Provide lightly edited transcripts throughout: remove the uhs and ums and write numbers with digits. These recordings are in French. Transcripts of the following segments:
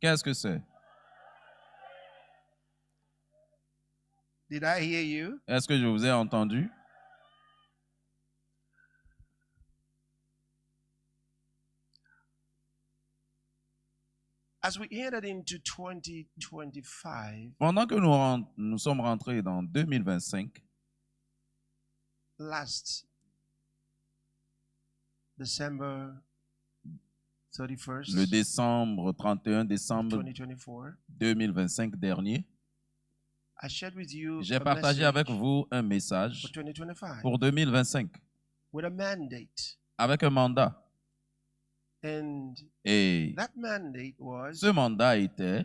Qu'est-ce que c'est? Did I hear you? Est-ce que je vous ai entendu? As we headed into 2025, Pendant que nous sommes rentrés dans 2025, last December 31st, le décembre 31 of décembre 2024, 2025 dernier, I shared with you j'ai a partagé avec message vous un for message 2025 pour 2025 with a mandate. avec un mandat. And Et that mandate was ce mandat était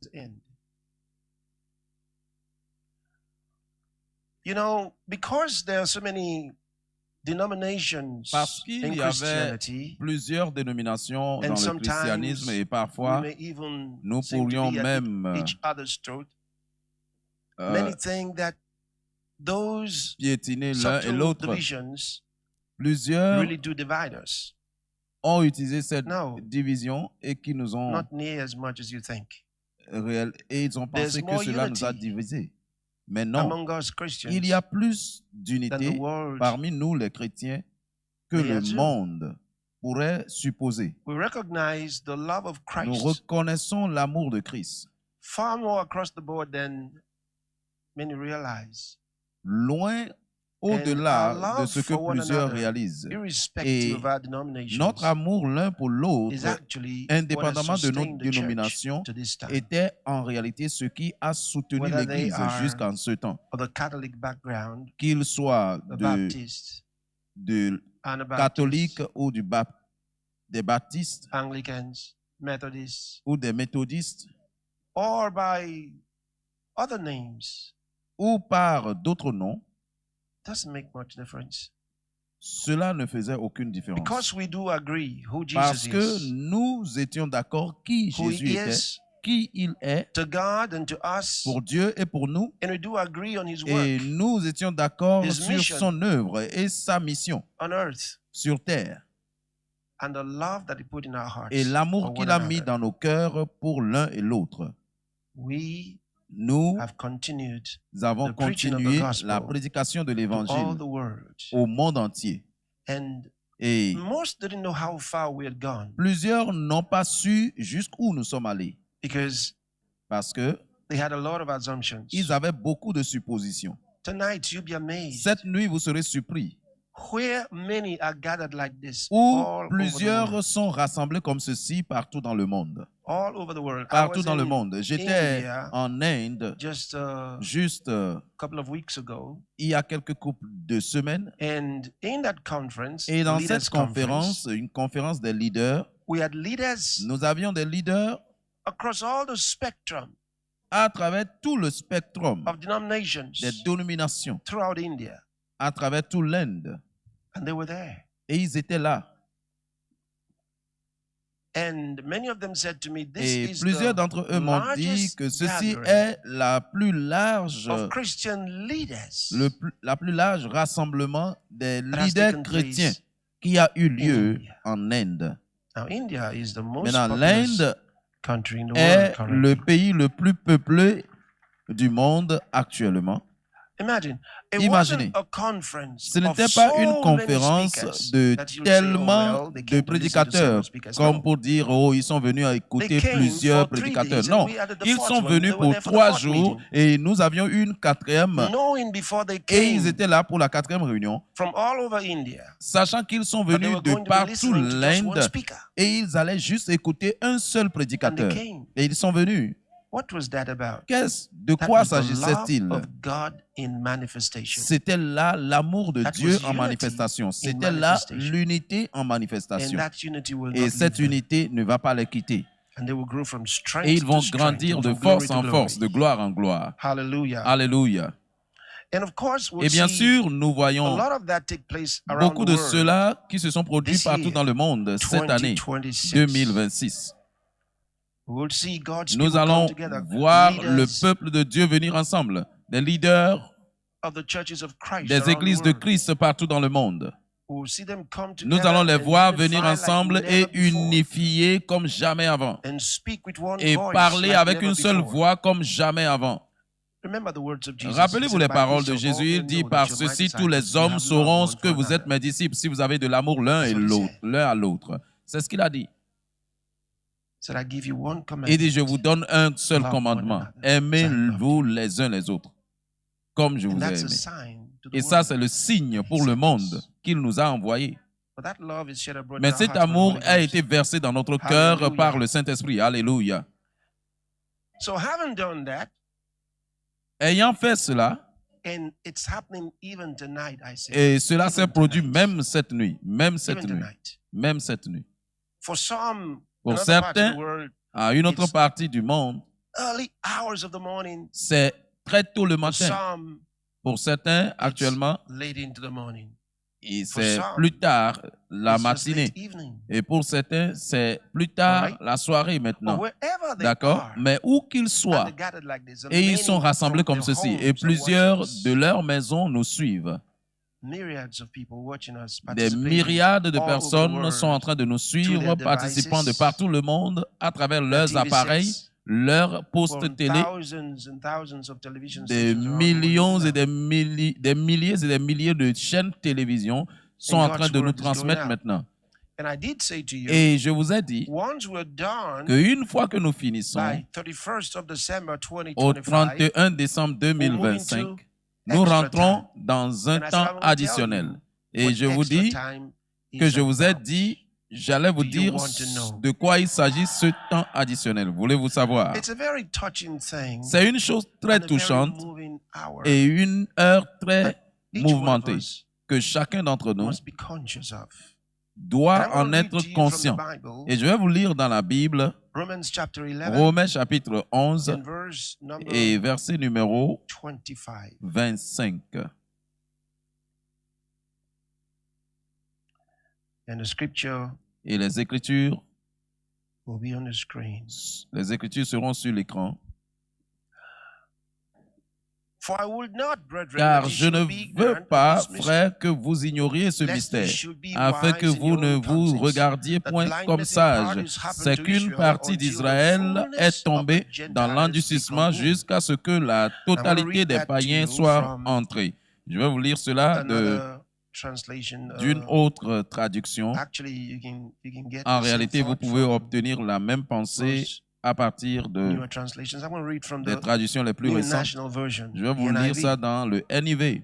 to end. You know, because there are so many denominations parce qu'il in y avait Christianity, plusieurs dénominations and dans le christianisme sometimes et we parfois may even nous seem to pourrions be at même each other's throat. Many think that those piétiner l'un et subtle l'autre. divisions Plusieurs really do divide us. ont utilisé cette No. division et qui nous ont Not near as much as you think. et ils ont There's pensé que more cela nous a unity divisés. Mais non, among us Christians il y a plus than the d'unité world parmi nous les chrétiens que may le assume. monde pourrait supposer. We recognize the love of Nous Christ reconnaissons l'amour de Christ, far more across the board than many realize. loin And our au-delà de love ce que for one plusieurs another, réalisent. irrespective Et of our denominations, notre amour l'un pour is l'autre, actually what has indépendamment de nos sustained the church dénominations, to this time. était en réalité ce qui a soutenu Whether they l'Église are jusqu'en ce temps. of the Catholic background, Qu'il soit the de Baptists, Anabaptists, catholiques ou des baptistes Anglicans, Methodists, ou des méthodistes or by other names, ou par d'autres noms, doesn't make much difference. cela ne faisait aucune différence. Because we do agree who Parce Jesus que is, nous étions d'accord qui who Jésus he était, is qui il est to God and to us, pour Dieu et pour nous, and we do agree on his et work nous étions d'accord His sur mission. son œuvre et sa mission on earth sur terre and the love that he put in our hearts et for l'amour one qu'il a mis another. dans nos cœurs pour l'un et l'autre. We Nous have continued avons the preaching of the continué gospel la prédication de to all l'évangile the world. au monde entier. And Et most didn't know how far we had gone plusieurs n'ont pas su jusqu'où nous sommes allés because parce que they had a lot of assumptions. ils avaient beaucoup de suppositions. Tonight, you'll be amazed Cette nuit, vous serez surpris where many are gathered like this où all over the plusieurs world. sont rassemblés comme ceci partout dans le monde. All over the world. I Partout was dans le in monde. J'étais India en Inde just a juste couple of weeks ago, il y a quelques couples de semaines. and in that conference, Et dans leaders cette conférence, une conférence des leaders, we had leaders nous avions des leaders across all the spectrum à travers tout le spectrum of denominations des dénominations, throughout India, à travers tout l'Inde. and they were there. Et ils étaient là. And many of them said to me, "This Et is plusieurs the d'entre eux m'ont dit largest que ceci gathering est la plus large, of Christian leaders la plus large rassemblement des that has leaders taken chrétiens place qui a eu lieu India. en Inde. Now, India is the most Maintenant, populous l'Inde country in the world est currently. le pays le plus peuplé du monde actuellement. Imagine, it Imaginez, wasn't a conference ce of n'était pas so une many conférence speakers de that you would say, oh, tellement well, they de came to listen to several prédicateurs, speakers. comme No. pour dire, oh, ils sont venus à écouter They came plusieurs for 3 prédicateurs. days, Non, and we added the ils 4th sont one. venus They were pour there for the 3 4th jours meeting. et nous avions une 4e. Knowing before they Et ils came étaient là pour la 4e réunion, from all over India sachant qu'ils sont that they venus were de going to be partout listening to just one l'Inde speaker. et ils allaient juste écouter un seul And they prédicateur. came. Et ils sont venus. What was that about? De That quoi was the love s'agissait-il? of God in manifestation. C'était là l'amour de That Dieu was en unity manifestation. in C'était là manifestation. l'unité en And manifestation. that unity will Et not cette leave them. unité ne va pas les quitter. And they will grow from strength Et ils vont to strength, grandir and de from glory force to en glory. force, de gloire en gloire. Hallelujah. Alléluia. And of course, we'll Et bien see sûr, nous a voyons lot of that take place around beaucoup the de world. ceux-là qui se sont produits This partout year, dans le monde cette année 2026. 2026. We'll see God's Nous people allons come together. voir le Leaders, peuple de Dieu venir ensemble. Des leaders, of the churches of Christ des around the églises de world. Christ partout dans le monde. We will see them come Nous together allons les and voir unify venir like ensemble never et before, unifier comme jamais avant. and speak with one Et voice parler like avec never une seule before. voix comme jamais avant. Remember the words of Jesus. He Rappelez-vous said, les "By paroles this de shall all Jésus. Il men dit, know that par you're my ceci, tous disciples, les you hommes have sauront love ce one que for vous êtes another." mes disciples si vous avez de l'amour l'un That's et what he l'autre, said. l'un à l'autre. C'est ce qu'il a dit. He said, I give you one Il commandment. dit, je vous donne un seul Love commandement. one another, as I loved Aimez-vous les uns les autres, comme je And vous ai that's a aimé. sign to the Et ça, world. c'est le signe He pour le sent monde us. qu'il nous a envoyés. But that love is shed abroad in Mais our cet hearts by the amour Holy a Ghost. été versé dans notre cœur Hallelujah. par le Saint-Esprit. Alléluia. So having done that, Ayant fait cela, and it's happening even tonight, I say. et cela s'est Even produit tonight. même cette nuit, même cette Even nuit, tonight. même cette nuit. For some, Pour another part of certains, the world, à une autre it's partie du monde, early hours of the morning. c'est très tôt le For matin. some, Pour certains, it's actuellement, late into the morning. et For c'est some, plus tard la It's just matinée. late evening. Et pour certains, c'est plus tard Alright. la soirée But maintenant. wherever they D'accord? are, Mais où qu'ils and soient, they're gathered like this, and et ils many sont rassemblés from comme their ceci, homes et are plusieurs watching us. de leurs maisons nous suivent. Myriads of people watching us, Des participating myriades de all over the personnes world sont en train de nous suivre, their participant de devices, partout le monde à travers their leurs TV appareils, sets, leurs postes from télé, thousands and thousands of television des stations around the millions world et des milliers et des milliers de chaînes de télévision sont And en train God's de nous word is going transmettre out. maintenant. And I did say to you, Et je vous ai dit once we're done qu'une fois que nous finissons, by 31st of December au 2025, 31 décembre 2025, nous extra rentrons dans un And I said, temps I will tell additionnel. you Et what je vous extra dis time is que je vous ai about. dit, j'allais vous Do you dire want to know? de quoi il s'agit ce temps additionnel. Voulez-vous savoir? It's a very touching thing C'est une chose très and a very touchante moving hour et une heure très each one of mouvementée us que chacun d'entre nous must be conscious of. And I doit want en to read être to you from conscient. the Bible, Et je vais vous lire dans la Bible, Romans chapter 11 Romains chapitre 11 and verse number et verset numéro 25. 25. And the scripture Et les Écritures will be on the screen. seront sur l'écran. For I would not, brethren, Car that je you ne should be ignorant veux of pas, this mystery, frères, que vous ignoriez ce lest you mystère, should be afin que wise in vous your ne own vous conscience, regardiez that point blindness comme in sages. part is happened C'est to qu'une Israel partie until the d'Israël fullness est of the tombée dans Gentiles be l'endurcissement come in. jusqu'à ce que la totalité read des that to païens you soit from entrée. Je vais vous lire cela Another translation. d'une autre traduction. Actually, you can get En the same réalité, vous thought pouvez from obtenir la même pensée those à partir de, newer translations. I'm going to read from des the traductions les plus New récentes. National Version. Je vais the vous lire NIV. ça dans le NIV.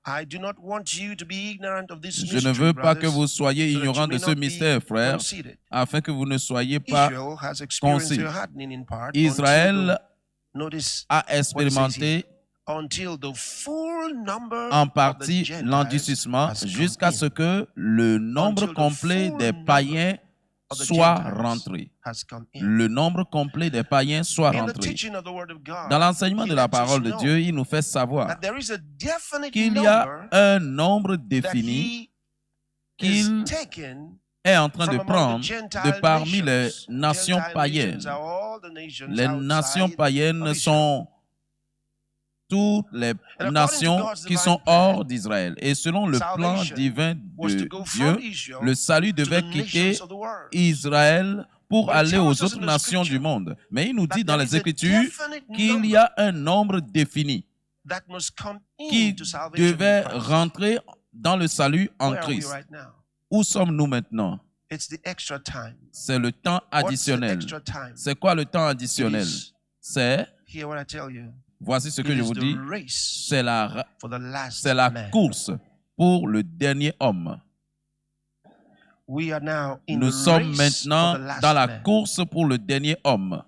I do not want you to be ignorant of this Je mystery, ne veux pas que brothers, vous soyez so that you ignorants may de ce not be mystère, frères, conceited. afin que vous ne soyez pas Israel has experienced concis. their hardening in part Israël notice a expérimenté until the full number en of the partie Gentiles l'endurcissement has come jusqu'à in. ce que le nombre Until the complet full des number païens of the soit Gentiles rentré. has come in. Le nombre complet des païens soit In the rentré. teaching of the Word of God, Dans l'enseignement he de la lets us parole de know Dieu, il nous fait savoir that there is a definite qu'il y a number un nombre that défini he is qu'il taken est en train from de among prendre the Gentile de parmi les nations. nations Gentile païennes. nations are all the nations Les nations outside païennes of Israel. sont toutes les nations qui sont hors d'Israël. Et selon le plan divin Was de to go from Dieu, Israel le salut to devait the quitter nations of the world. Israël pour But it aller tells aux us autres in the nations scripture du monde. Mais il nous that dit dans there les is a Écritures definite qu'il number y a un nombre défini that must come qui into salvation in devait Christ. rentrer dans le salut en Where are we Christ. right now? Où sommes-nous maintenant? It's the extra time. C'est le temps What's the additionnel. extra time? C'est quoi le temps It additionnel? is, C'est, hear what I tell you, voici ce que it je is vous the dis, race c'est la for the last c'est la man. course pour le dernier homme. We are now in Nous the sommes race maintenant for the last dans la man. course pour le dernier homme.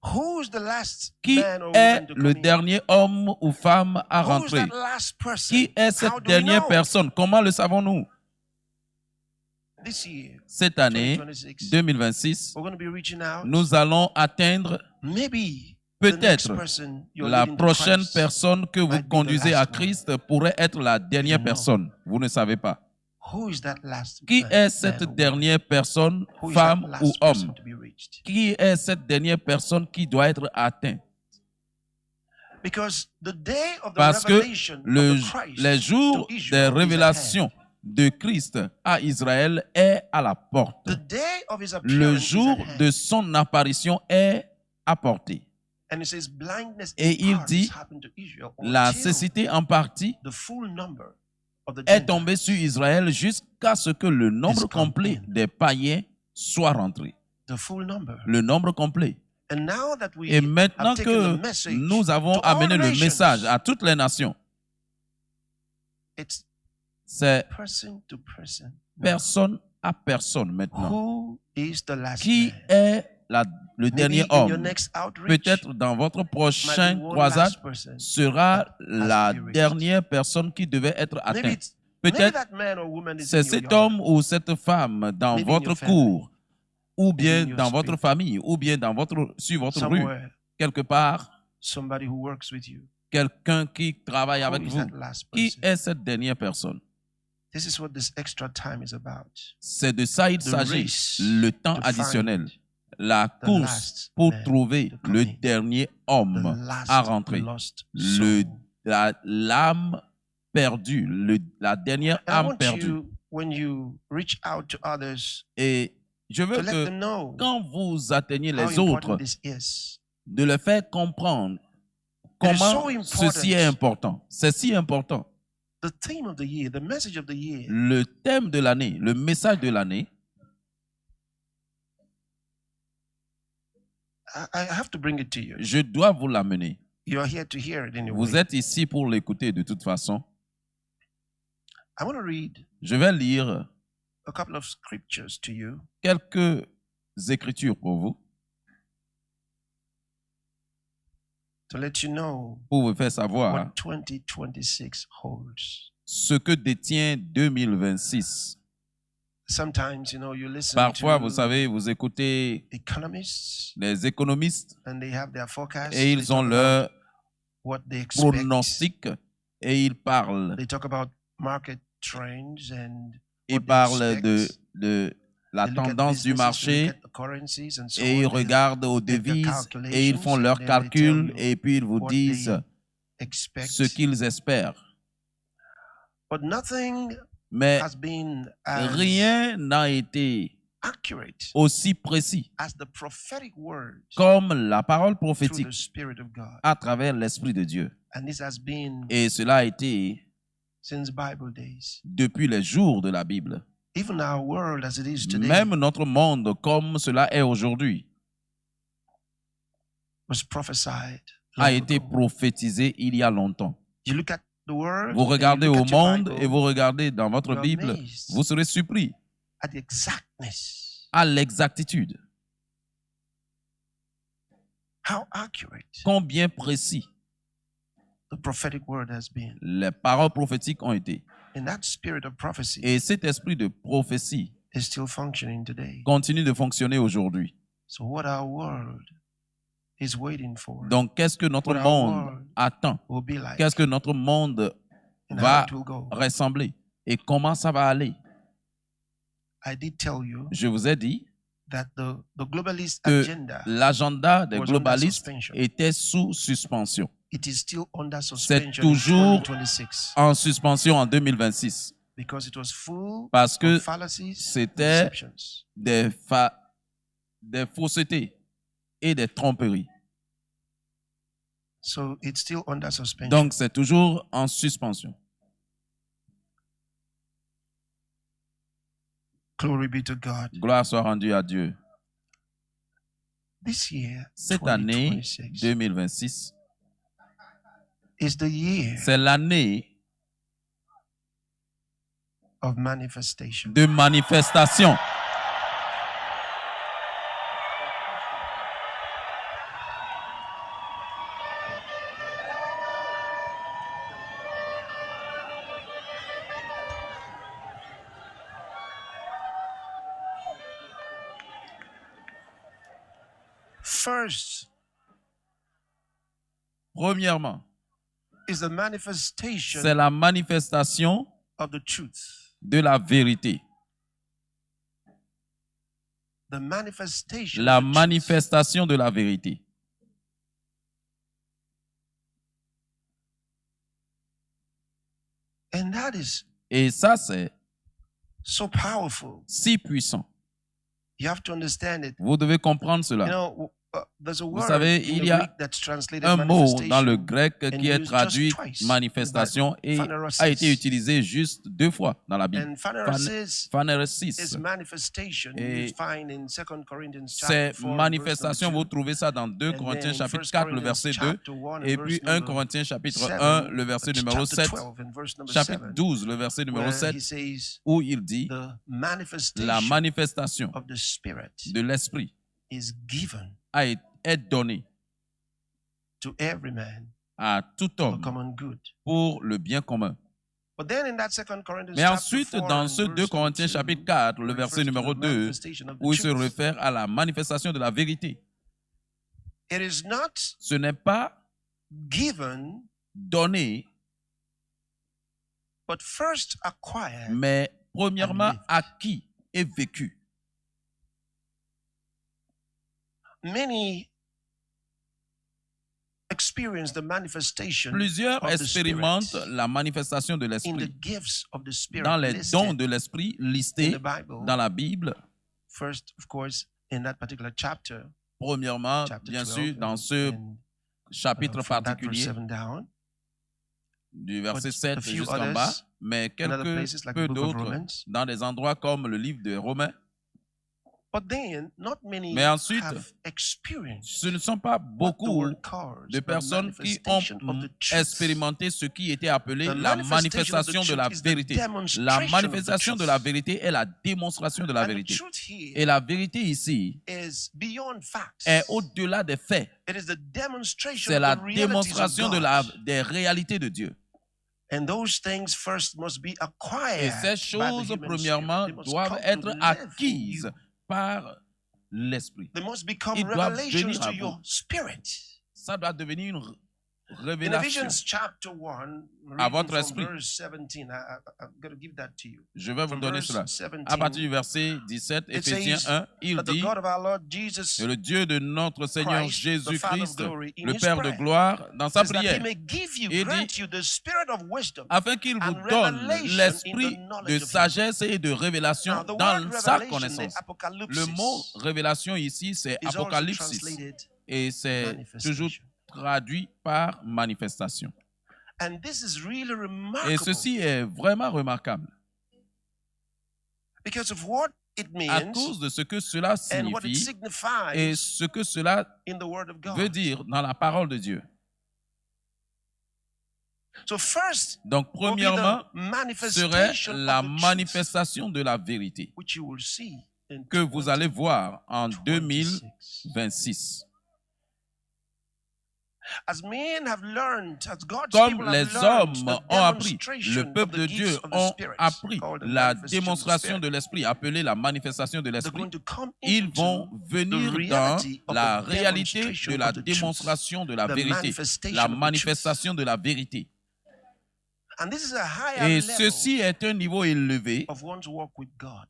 Who's the last Qui man or est woman to le come in? dernier homme ou femme à Who's rentrer? that last person? Qui est How cette do we dernière know? personne? Comment le savons-nous? This year, Cette année 2026, 2026, we're going to be reaching out. nous allons atteindre Maybe the next peut-être person you're la leading to prochaine Christ personne que vous might be the conduisez à last one. Christ pourrait être la dernière know. personne. Vous ne savez pas. Who is that last Qui man, est cette man or woman? dernière personne, Who is that femme last ou person homme? to be reached? Qui est cette dernière personne qui doit être atteinte? Parce que les jours des révélations de Christ à Israël est à la porte. Le jour de son apparition est à portée. Et il dit, la cécité en partie est tombée sur Israël jusqu'à ce que le nombre complet des païens soit rentré. Le nombre complet. Et maintenant que nous avons amené le message à toutes les nations, c'est personne à personne maintenant. Qui est le dernier homme? Peut-être dans votre prochaine croisade sera la dernière personne qui devait être atteinte. Peut-être c'est cet homme ou cette femme dans votre cour, ou bien dans votre famille, ou bien sur votre rue, quelque part, quelqu'un qui travaille avec vous. Qui est cette dernière personne? C'est de ça il s'agit, le temps additionnel, la course pour trouver le dernier homme à rentrer, l'âme perdue, la dernière âme perdue. Et je veux que quand vous atteignez les autres, de leur faire comprendre comment ceci est important. C'est si important. Le thème de l'année, le message de l'année, je dois vous l'amener. Vous êtes ici pour l'écouter de toute façon. Je vais lire quelques écritures pour vous, pour vous faire savoir ce que détient 2026. Parfois, vous savez, vous écoutez les économistes et ils ont leur pronostic et ils parlent. Ils parlent de la tendance du marché et ils regardent aux devises et ils font leurs calculs et puis ils vous disent ce qu'ils espèrent. Mais rien n'a été aussi précis comme la parole prophétique à travers l'Esprit de Dieu. Et cela a été depuis les jours de la Bible. Même notre monde comme cela est aujourd'hui a été prophétisé il y a longtemps. Vous regardez au monde et vous regardez dans votre Bible, vous serez surpris à l'exactitude. Combien précis les paroles prophétiques ont été. Et cet esprit de prophétie continue de fonctionner aujourd'hui. Donc, qu'est-ce que notre monde attend? Qu'est-ce que notre monde va ressembler? Et comment ça va aller? Je vous ai dit que l'agenda des globalistes était sous suspension. C'est toujours en suspension en 2026. Parce que c'était des faussetés et des tromperies. Donc, c'est toujours en suspension. Gloire soit rendue à Dieu. Cette année 2026, c'est l'année de manifestation. Premièrement, c'est la manifestation de la vérité. La manifestation de la vérité. And that is Et ça, c'est so powerful. si puissant. You have to understand it. Vous devez comprendre cela. You know, there's a Vous word savez, in il the y a Greek that's translated un mot dans le manifestation grec and qui est used traduit just twice in the manifestation Bible. et Phanerosis. a été utilisé juste 2 fois dans la Bible. And phanerosis Phanerosis. is manifestation. Et You find in 2 Corinthians c'est chapter 4, manifestation, vous verse trouvez ça dans 2 And Corinthiens then chapitre 1 4, le verset 2, chapter 1 et and puis verse 1 number Corinthiens chapitre 7, 1, le verset numéro chapter 7, 12 and verse number chapitre 7, 12, le verset numéro where 7, he says où il dit the la manifestation manifestation of the Spirit de l'Esprit is given est donnée to every man à tout for homme common good. pour le bien commun. But then in that 2 Corinthians Mais chapter ensuite, 4 dans and ce 2 verse Corinthiens number 2, chapitre 4, le it verset refers to numéro the 2, manifestation of the où il se truth. réfère à la manifestation de la vérité. It is not Ce n'est pas given, donné, but first acquired. mais premièrement lived. acquis et vécu. Many experience the manifestation Plusieurs of the expérimentent Spirit la manifestation de in the l'Esprit gifts of the Spirit dans les listed dons de l'Esprit in listés the Bible. dans la Bible. First, of course, in that particular chapter, Premièrement, chapter bien 12, sûr, dans ce and, chapitre from that verse particulier, 7 down, du verset but 7 a few jusqu'en bas, others mais in other quelques places like peu the book of d'autres Romans. dans des endroits comme le livre de Romains. But then, not many Mais ensuite, have experienced ce ne sont pas what the beaucoup word calls de the personnes qui ont manifestation of the truth. expérimenté ce qui était appelé The la manifestation manifestation of the de la truth is the vérité. La demonstration of the manifestation de truth. la vérité est la démonstration de la And the vérité. truth here Et la vérité ici is beyond facts. est au-delà des faits. It is the demonstration C'est of la the realities of démonstration de God. des réalités de Dieu. And those things first must be Et acquired ces by the choses, human premièrement, spirit. They must doivent come to être live in acquises you. par l'Esprit. They must become Ils doivent revelations venir à to vous. your spirit. Ça doit devenir une In révélation Ephesians chapter 1, à reading votre from esprit. verse 17, I'm going to give that to you. Je vais vous From donner verse cela. 17, À partir du verset 17, it Éphésiens says 1, il that the dit God of our Lord Jesus que le Dieu de notre Seigneur Christ, the Father of Jésus-Christ, glory, in le his Père de prayer, gloire, dans sa is that he prière, may give you, il grant dit, you the spirit of wisdom afin qu'il vous and donne revelation l'esprit in the knowledge de of him. sagesse et de révélation Now, the dans word sa revelation, connaissance. the apocalypse, Le mot révélation ici, c'est is also Apocalypse translated et c'est toujours manifestation. traduit par manifestation. And this is really Et remarkable ceci est vraiment remarquable because of what it à means cause de ce que cela and what it signifie et signifies ce que cela in the Word of veut God. dire dans la parole de Dieu. So first Donc, will be premièrement, the serait manifestation la of the truth, manifestation de la vérité which you will see in que vous allez voir en 2026. 2026. As men have learned, as God's Comme people have les learned hommes the ont appris, demonstration le peuple of de the Dieu gifts of the ont Spirit, appris called the la manifestation of the démonstration Spirit, de l'Esprit, appelée la manifestation de they're l'Esprit. going to come Ils into vont venir the dans reality of la the réalité demonstration de la of the truth, démonstration de la the vérité, manifestation la of the truth. manifestation de la vérité. And this is a higher Et level ceci est un niveau élevé of one's walk with God.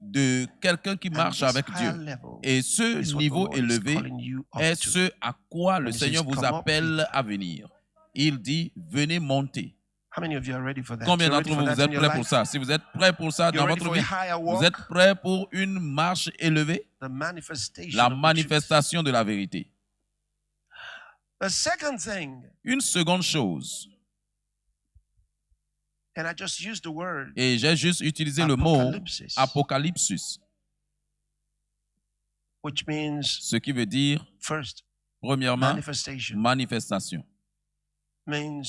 de quelqu'un qui And marche this avec higher Dieu. level Et ce is what the niveau Lord is élevé calling you up est to. ce à quoi le And he Seigneur says, vous "Come up, appelle Peter." à venir. Il dit, venez monter. How many of you are ready for that? Combien You're d'entre ready for vous, vous that êtes in your prêts pour life? ça? Si vous êtes prêts pour ça You're dans ready votre for a vie, higher vous walk? êtes prêts pour une marche élevée? The manifestation La of the truth. manifestation de la vérité. The second thing, Une seconde chose, and I just used the word et j'ai juste utilisé le mot apocalypsis, apocalypsus, which means ce qui veut dire, first, premièrement, manifestation, manifestation, means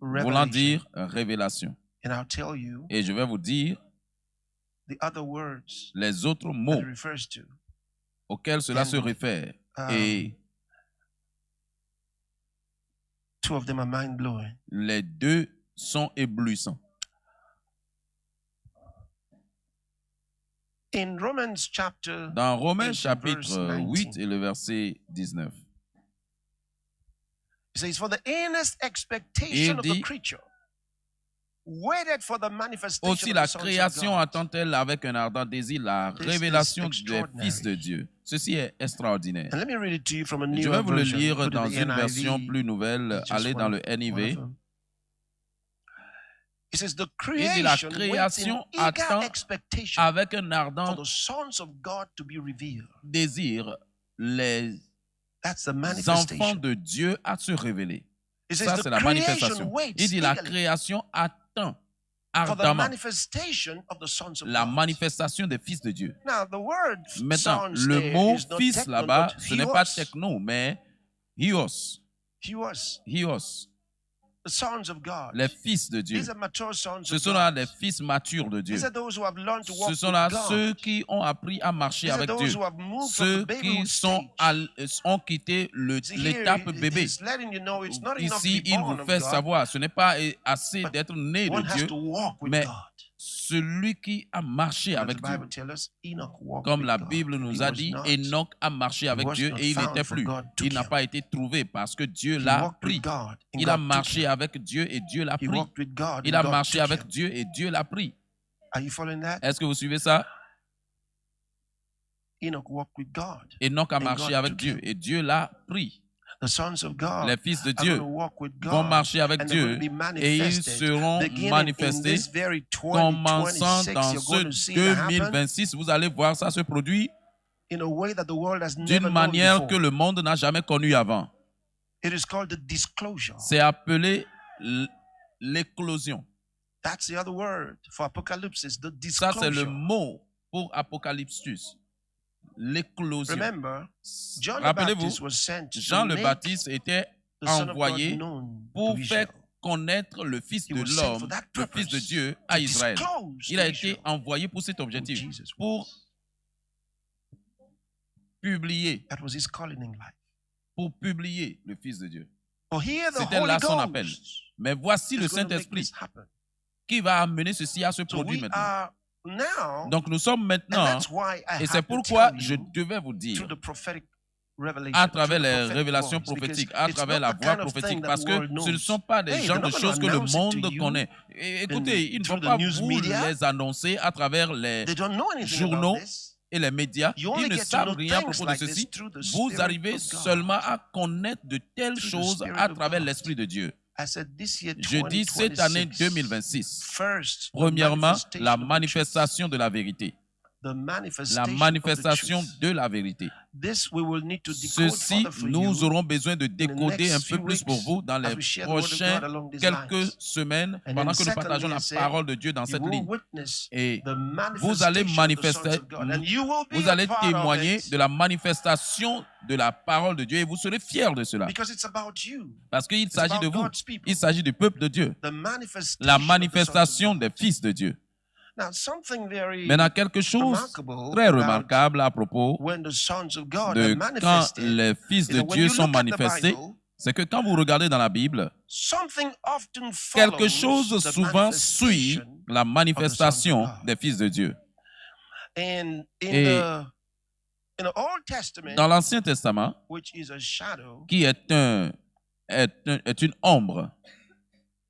voulant revelation. dire révélation. And I'll tell you Et je vais vous dire the other words les autres that mots it refers to. auxquels cela se And, réfère. Et two of them are mind-blowing. les deux sont éblouissants. In Romans chapter Dans Romains 8, chapitre verse 19, 8 et le verset 19, it says, "For the earnest expectation il of the dit, creature waited for the manifestation aussi of la the sons of création God." attend-elle avec un ardent désir la This révélation is des fils de extraordinary. Dieu. Ceci est extraordinaire. And let me read it to you from a Je newer vais vous le version. lire Put it dans in the une version NIV. plus nouvelle. It's just Allez dans le one of NIV. them. It says the Il dit la creation waits création in eager attend expectation avec un for ardent the sons of God to be revealed. désir les That's the enfants manifestation. de Dieu à se révéler. It says Ça, the c'est la creation manifestation. waits Il dit la eagerly création attend for the ardemment manifestation of the sons of la God. manifestation des fils de Dieu. Now, the word Maintenant, sons le there mot is not fils technon, là-bas, but ce n'est pas huios. techno, mais hios. Huios, Hios. the sons of God. Les fils de Dieu. These are mature sons Ce of sont là God. des fils matures de Dieu. These are those who have learned to walk Ce sont with là God. ceux qui ont appris à marcher These are avec those Dieu. who have moved Ceux from the qui babyhood ont quitté See, here, l'étape bébé. he's letting you know it's not enough to Ici, be il born vous of fait God. savoir, ce n'est pas assez But d'être né de One has Dieu, to walk with mais God. celui qui a marché As avec the Dieu. Bible tells us, Enoch walked Comme with la God. Bible He nous a was dit, not. Enoch a marché avec was Dieu not et il found, n'était for plus. God took Il n'a him. pas été trouvé parce que Dieu He l'a walked with pris. God, and Il a God took marché him. avec Dieu et Dieu l'a He pris. walked with God, Il and a God marché took avec him. Dieu et Dieu l'a pris. Are you following that? Est-ce que vous suivez ça? Enoch walked with God. Enoch a And marché God avec took Dieu him. et Dieu l'a pris. The sons of God Les fils de are Dieu going to walk with vont God, marcher avec and they're Dieu going to be et ils manifested. seront Beginning in manifestés. this very Commençant 2026, dans you're ce going to see that happen 2026, vous allez voir ça se produire in a way that the world has never d'une known manière que before. le monde n'a jamais connue avant. It is called the disclosure. C'est appelé l'éclosion. That's the other word for apocalypse, the Ça, c'est le disclosure. mot pour Apocalyptus. L'éclosion. Remember, John the Rappelez-vous, Baptist was sent Jean to le make Baptiste était the Son of God envoyé known pour to faire Israel. connaître le Fils He de was sent l'homme, for that le Fils de purpose, Dieu to à Israël. disclose Il to a été Israel envoyé pour cet who objectif, Jesus pour was. publier, That was his calling in life. le Fils de Dieu. But here the C'était Holy là son appel. Ghost Mais voici le is going to make Saint-Esprit this happen. qui va amener ceci à se So produire we maintenant. are now, Donc nous sommes and maintenant, that's why I et c'est have to pourquoi tell je you devais vous dire, through the prophetic revelation, à travers through the les prophetic révélations voice, because prophétiques, à it's travers not la the voix kind of thing prophétique, that parce the que world ce ne knows. sont pas des Hey, genres they're de not choses que gonna le announce it to monde you connaît. Et écoutez, ils ne vont through the pas news vous media. les annoncer à travers les They don't know anything journaux about this. et les médias. You only Ils ne get to savent know rien à things propos de like this ceci. through the Vous Spirit arrivez of God. seulement à connaître de telles Through the choses Spirit à of travers God. l'Esprit de Dieu. I said this year Je dis cette année 2026, 2026. first, the Premièrement, la manifestation of the truth. manifestation de la vérité. The La manifestation manifestation of the truth. de la vérité. This we will need to decode Ceci, further for nous you aurons besoin de in the décoder un next peu few plus pour weeks vous dans les as we share the word of prochaines God along these quelques lines. semaines, And pendant then que nous partageons secondly, la I said, parole de Dieu dans You cette will ligne. witness Et the vous allez manifestation of the sons manifester, of God, and you will be vous a allez part of témoigner it de la manifestation de la parole de Dieu et vous serez fiers de cela. because it's about you. Parce qu'il It's s'agit de about vous. God's people. Il s'agit du peuple de Dieu. The manifestation La of the manifestation sons of des God. fils de Dieu. Now, something very Maintenant, quelque chose remarkable très about remarquable à propos when the sons of God de are quand manifested les fils is de that when Dieu you sont look at the manifestés, Bible, c'est que quand vous regardez dans la Bible, something often quelque follows chose the souvent suit manifestation la manifestation of the sons of God. des fils de Dieu. And Et in the Old Testament, dans l'Ancien Testament, which is a shadow, qui est une ombre,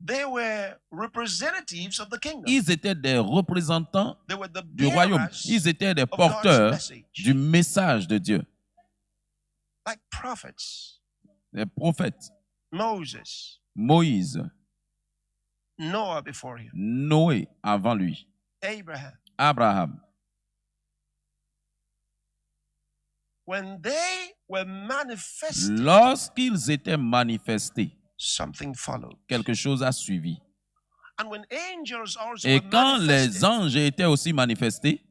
they were representatives of the kingdom. ils étaient des représentants They were the du royaume. bearers Ils étaient des of God's porteurs message. du message de Dieu. Like prophets, Les prophètes, Moses, Moïse, Noah before him, Noé avant lui, Abraham. Abraham. When they were manifested, Lorsqu'ils étaient manifestés, something followed. quelque chose a suivi. And when angels also Et were quand les manifested, anges étaient aussi manifestés,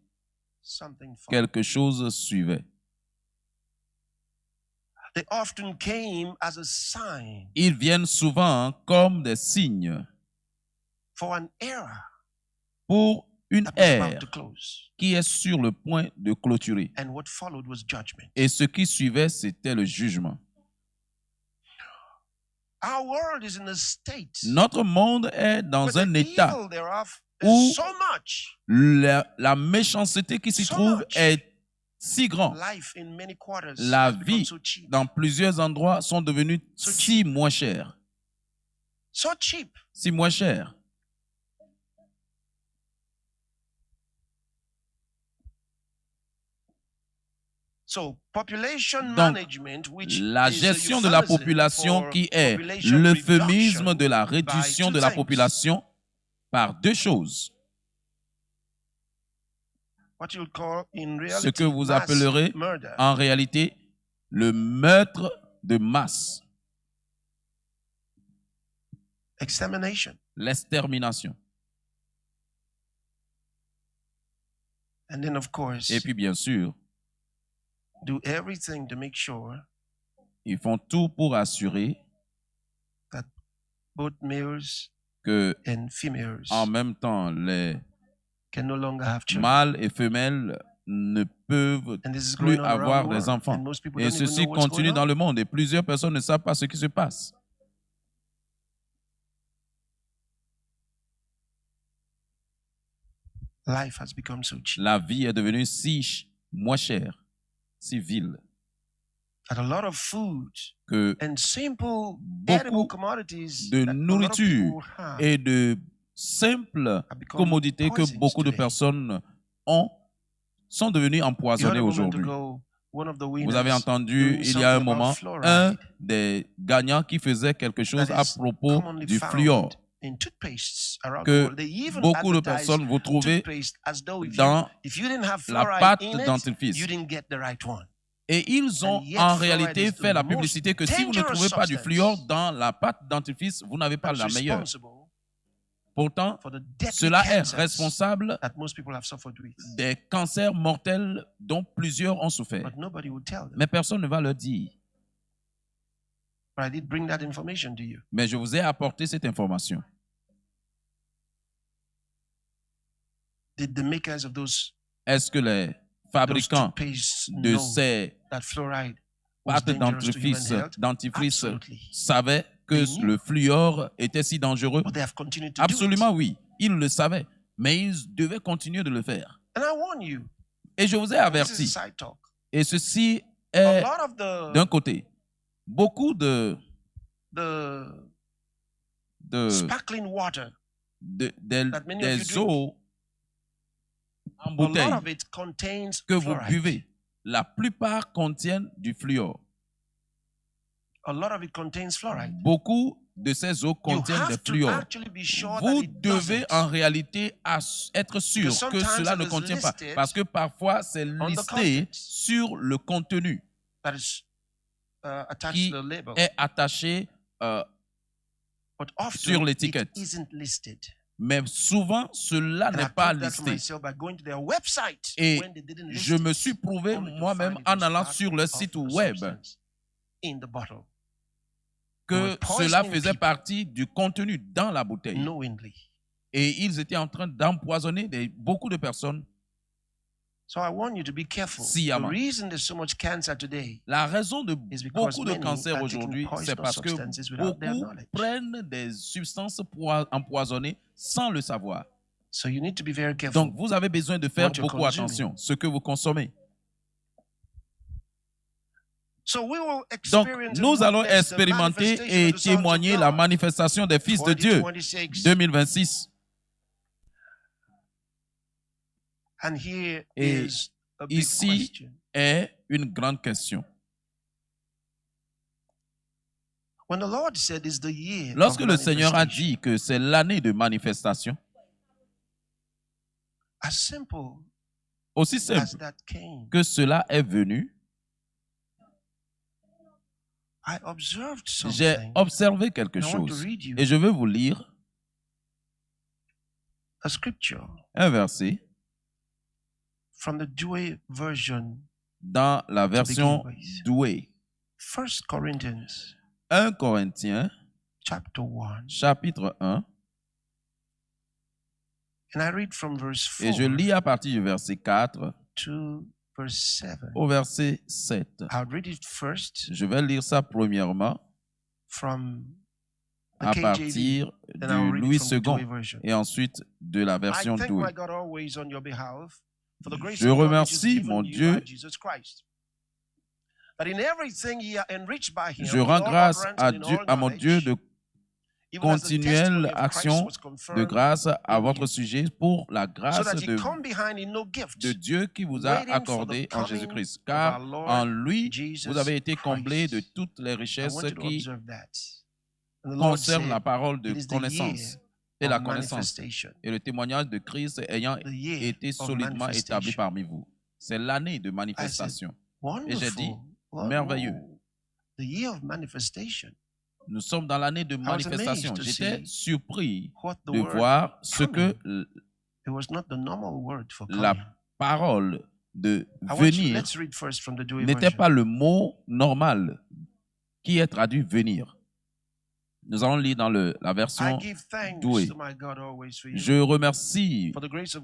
something followed. quelque chose suivait. They often came as a sign Ils viennent souvent comme des signes for an era pour une that was about ère to close. qui est sur le point de clôturer. And what followed was judgment. Et ce qui suivait, c'était le jugement. Our world is in a state Notre monde est dans where un the état evil thereof où is so much. la méchanceté qui s'y So trouve much. est si grande. Life in many quarters La has become vie so cheap. dans plusieurs endroits sont devenus So si moins chers. So cheap. Si moins chers. So population Donc, management, which la is a gestion de la euphemism population for qui est population l'euphémisme reduction de la by réduction two de la things. population par deux choses. What you'll call in reality, Ce que vous appellerez murder. en réalité le meurtre de masse. Extermination. L'extermination. And then, of course, Et puis bien sûr, do everything to make sure ils font tout pour assurer that both males que and females en même temps les can no longer have children. mâles et femelles ne peuvent And this is plus going on around avoir the des world. enfants. And most people Et don't even ceci know what's continue going dans on. le monde et plusieurs personnes ne savent pas ce qui se passe. Life has become so cheap. La vie est devenue moins chère, si vile, That a lot of food que and simple edible beaucoup commodities de that a lot of nourriture people have et de simples have become commodités que poisons beaucoup de today. personnes ont sont devenues You heard empoisonnées a moment aujourd'hui. ago, one of the Vous avez winners entendu doing il y a un something about moment fluoride un des gagnants qui faisait quelque chose that à is propos commonly du found fluor in toothpastes around the que world. They even beaucoup de advertise personnes vous trouvez toothpaste as though dans if you didn't have la fluoride pâte in it, dentifrice. you didn't get the right one. Et ils ont And yet, en fluoride réalité is the fait la most publicité que si vous ne dangerous trouvez pas du substance fluor dans la pâte dentifrice, vous n'avez pas that's la meilleure. responsible Pourtant, for the deadly cela est cancers responsable that most people have suffered with. des cancers mortels dont plusieurs ont souffert. But nobody would tell them. Mais personne ne va le dire. But I did bring that information to you. Mais je vous ai apporté cette information. Did the makers of those Est-ce que les fabricants toothpastes de know ces that fluoride was pâtes dangerous to human health? dentifrices Absolutely. savaient que They knew. le fluor était si dangereux? But they have continued to do Absolument it. oui, ils le savaient, mais ils devaient continuer de le faire. And I warn you, Et je vous ai this is averti, side talk. et ceci A est lot of the d'un côté, beaucoup de sparkling water, that many of you des drink, eaux en a lot bouteille of it contains que vous fluoride. buvez, la plupart contiennent du fluor. A lot of it contains fluoride. Beaucoup de ces eaux You contiennent des have to fluors. actually be sure that Vous it devez doesn't. en réalité être sûr Because que sometimes cela it ne is contient pas. listed Parce que parfois, c'est on the listé contents. sur le contenu That is attached qui to the label. est attaché, But often sur l'étiquette. it isn't listed. mais souvent, cela And I n'est pas proved that for listé. myself by going to their website Et when they didn't list je it, me suis prouvé only to moi-même find it en was allant part sur le of site the web substance in the bottle, que poisoning cela faisait people. partie du contenu dans la bouteille. knowingly. Et ils étaient en train d'empoisonner beaucoup de personnes. So I want you to be careful. The Sciemment. reason there's so much cancer today La raison de is because beaucoup de many cancers are taking aujourd'hui, c'est poisonous parce que substances without their beaucoup knowledge. prennent des substances empoisonnées sans le savoir. So you need to be very careful. Donc, vous avez besoin de faire What you're beaucoup consuming. attention, ce que vous consommez. So we will Donc, experience and nous allons witness the expérimenter manifestation et of the sons of témoigner la God. manifestation des fils de Dieu 2026. 2026. And here Et is a big ici question. est une grande question. When the Lord said it's the year Lorsque of le Seigneur a manifestation, dit que c'est l'année de manifestation, as simple aussi as simple that came, que cela est venu, I observed j'ai something. observé quelque I want to chose. read you Et je veux vous lire a scripture un verset from the Douay version, dans la version begin with. Douay. 1 Corinthians 1 Corinthiens, chapter 1. chapitre 1, And I read from verse 4 et je lis à partir du verset 4 to verse 7. au verset 7. I'll read it first Je vais lire ça premièrement from the à KJV, partir then I'll du read Louis it from the Douay II version. et ensuite de la I version thank Douay. my God always on your behalf for the grace Je of God which is remercie given mon you Dieu. by Jesus Christ. That in everything ye are enriched by him, Je in rends all grâce utterance à and in Dieu, all à mon Dieu knowledge, de even as the testimony continuelle of Christ action was de confirmed, grâce à in votre you, sujet pour la so grâce that ye come behind in no gift, de Dieu qui vous a waiting for accordé the en coming Jésus-Christ. of Car our Lord en lui, Jesus vous avez été comblés de Christ. toutes les I richesses want you to qui observe that. And the Lord concernent said, la parole de it is the connaissance. year et la connaissance et le témoignage de Christ ayant été solidement établi parmi vous. C'est l'année de manifestation. Et j'ai dit, merveilleux. Nous sommes dans l'année de manifestation. J'étais surpris de voir ce que la parole de venir n'était pas le mot normal qui est traduit venir. Nous allons lire dans la version Doué. Je remercie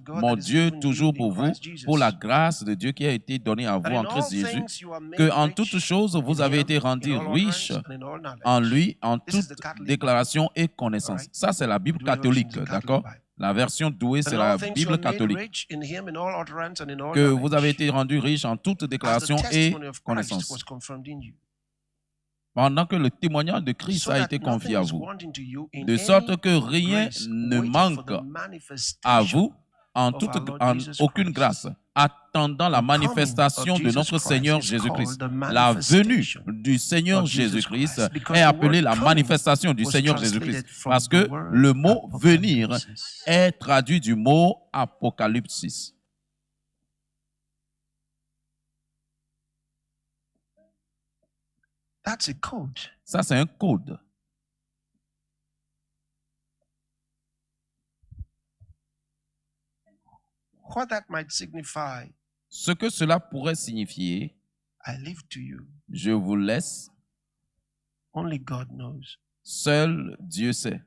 mon Dieu toujours pour vous, pour la grâce de Dieu qui a été donnée à vous en Christ Jésus, que en toutes choses vous avez été rendus riches en lui, en toute déclaration et connaissance. Ça, c'est la Bible catholique, d'accord? La version Doué, c'est la Bible catholique. Que vous avez été rendus riches en toute déclaration et connaissance. Pendant que le témoignage de Christ a été confié à vous, de sorte que rien ne manque à vous en aucune grâce, attendant la manifestation de notre Seigneur Jésus-Christ. La venue du Seigneur Jésus-Christ est appelée la manifestation du Seigneur Jésus-Christ, parce que le mot « venir » est traduit du mot « apocalypsis ». That's a code. Ça, c'est un code. What that might signify, ce que cela pourrait signifier, I leave to you. Je vous laisse. Only God knows. Seul Dieu sait.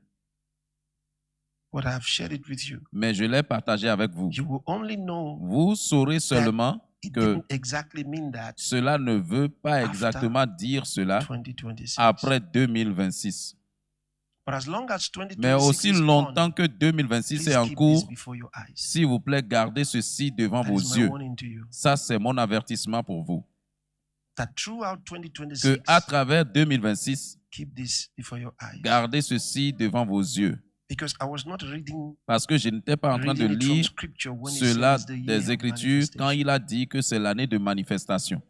But I have shared it with you. Mais je l'ai partagé avec vous. You will only know vous saurez seulement que exactly mean that cela ne veut pas exactement dire cela après 2026. Mais aussi longtemps que 2026 est en cours, s'il vous plaît, gardez ceci devant vos yeux. Ça, c'est mon avertissement pour vous. Que à travers 2026, gardez ceci devant vos yeux. Parce que je n'étais pas en train de lire cela des Écritures quand il a dit que c'est l'année de manifestation.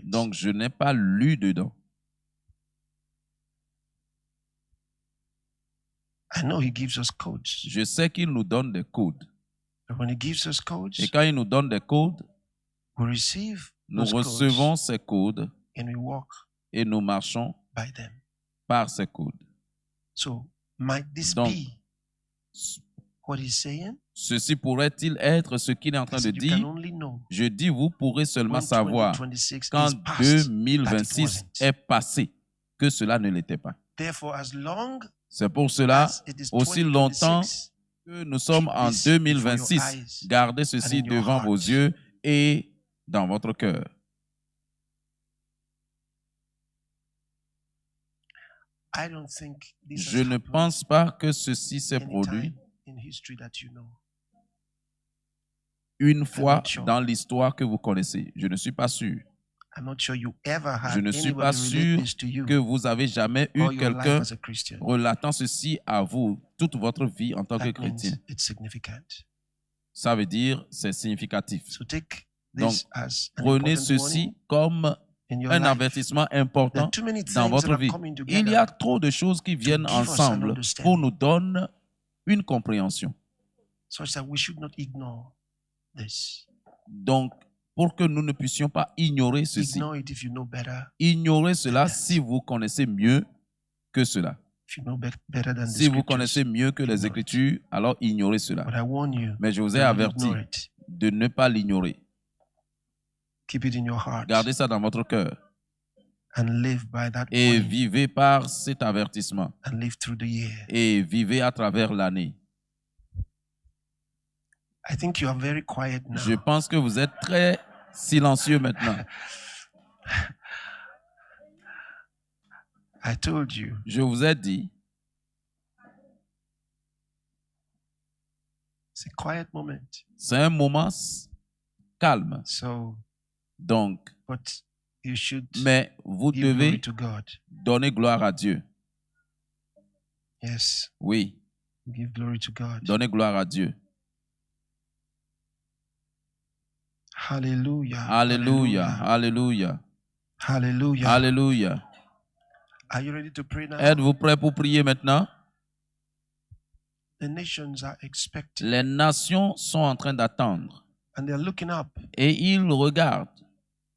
Donc, je n'ai pas lu dedans. Je sais qu'il nous donne des codes. Et quand il nous donne des codes, nous recevons ces codes et nous marchons par ces codes. Donc, ceci pourrait-il être ce qu'il est en train de dire? Je dis, vous pourrez seulement savoir quand 2026 est passé que cela ne l'était pas. C'est pour cela, aussi longtemps que nous sommes en 2026, gardez ceci devant vos yeux et dans votre cœur. Je ne pense pas que ceci s'est produit une fois dans l'histoire que vous connaissez. Je ne suis pas sûr. Je ne suis pas sûr que vous avez jamais eu quelqu'un relatant ceci à vous toute votre vie en tant que chrétien. Ça veut dire c'est significatif. Donc, prenez ceci comme un avertissement important dans votre vie. Il y a trop de choses qui viennent ensemble pour nous donner une compréhension. Donc, pour que nous ne puissions pas ignorer ceci. Ignorez cela si vous connaissez mieux que cela. Si vous connaissez mieux que les Écritures, alors ignorez cela. Mais je vous ai averti de ne pas l'ignorer. Gardez ça dans votre cœur. Et vivez par cet avertissement. Et vivez à travers l'année. Je pense que vous êtes très silencieux maintenant. Je vous ai dit. C'est un moment calme. Donc, mais vous devez donner gloire à Dieu. Oui. Donnez gloire à Dieu. Alléluia. Alléluia. Alléluia. Hallelujah. Alléluia. Are you ready to pray now? Êtes-vous prêts pour prier maintenant? The nations are expecting. Les nations sont en train d'attendre. And they're looking up. Et ils regardent.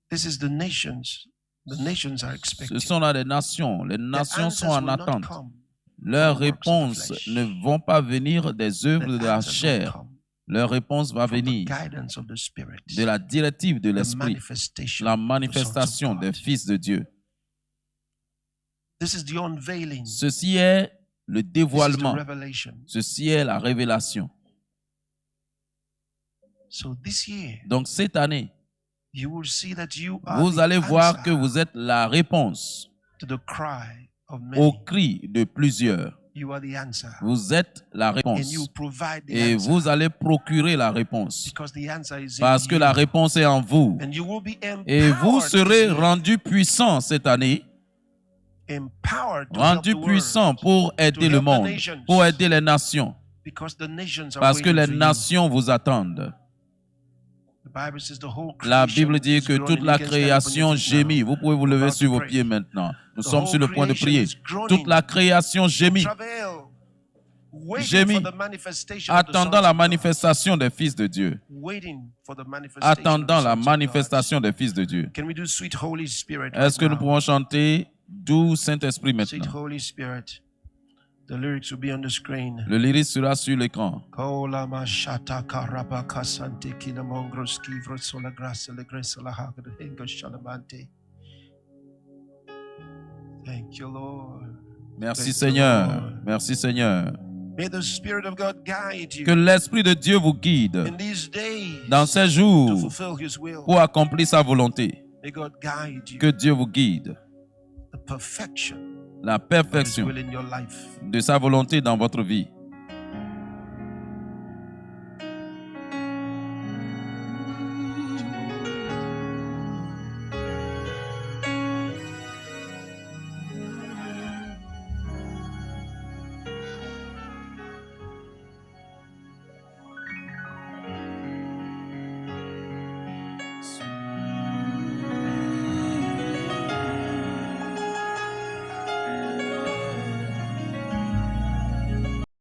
This is the nations. The nations are expecting. Ce sont là des nations. Les nations sont en attente. Leurs réponses ne vont pas venir des œuvres de la chair. Leur réponse va venir de la directive de l'Esprit, la manifestation des fils de Dieu. Ceci est le dévoilement. Ceci est la révélation. Donc cette année, vous allez voir que vous êtes la réponse au cri de plusieurs. Vous êtes la réponse. Et vous allez procurer la réponse. Parce que la réponse est en vous. Et vous serez rendus puissants cette année. Rendus puissants pour aider le monde, pour aider les nations. Parce que les nations vous attendent. La Bible dit que toute la création gémit. Vous pouvez vous lever sur vos pieds maintenant. Nous sommes sur le point de prier. Toute la création gémit. Gémit, attendant la manifestation des fils de Dieu. Attendant la manifestation des fils de Dieu. Est-ce que nous pouvons chanter Doux Saint-Esprit maintenant? Le lyrique sera sur l'écran. Merci Seigneur. Merci Seigneur. Que l'Esprit de Dieu vous guide dans ces jours pour accomplir sa volonté. Que Dieu vous guide. La perfection de sa volonté dans votre vie.